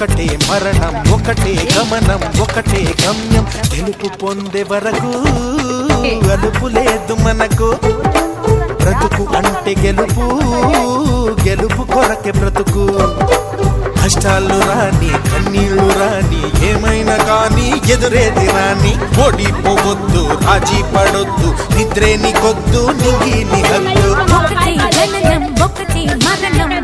ఒకటే మరణం, ఒకటే గమనం, ఒకటే గమ్యం. గెలుపు పొందే వరకు అలుపు లేదు మనకు. బ్రతుకు అంటే గెలుపు, గెలుపు కొరకే బ్రతుకు. కష్టాలు రాని, కన్నీళ్లు రాని, ఏమైనా కానీ ఎదురేది రాని. ఓడిపోవద్దు, రాజీ పడొద్దు, నిద్రే నీకొద్దు, నింగి నీ హద్దు. ఒకటే జననం, ఒకటే మరణం.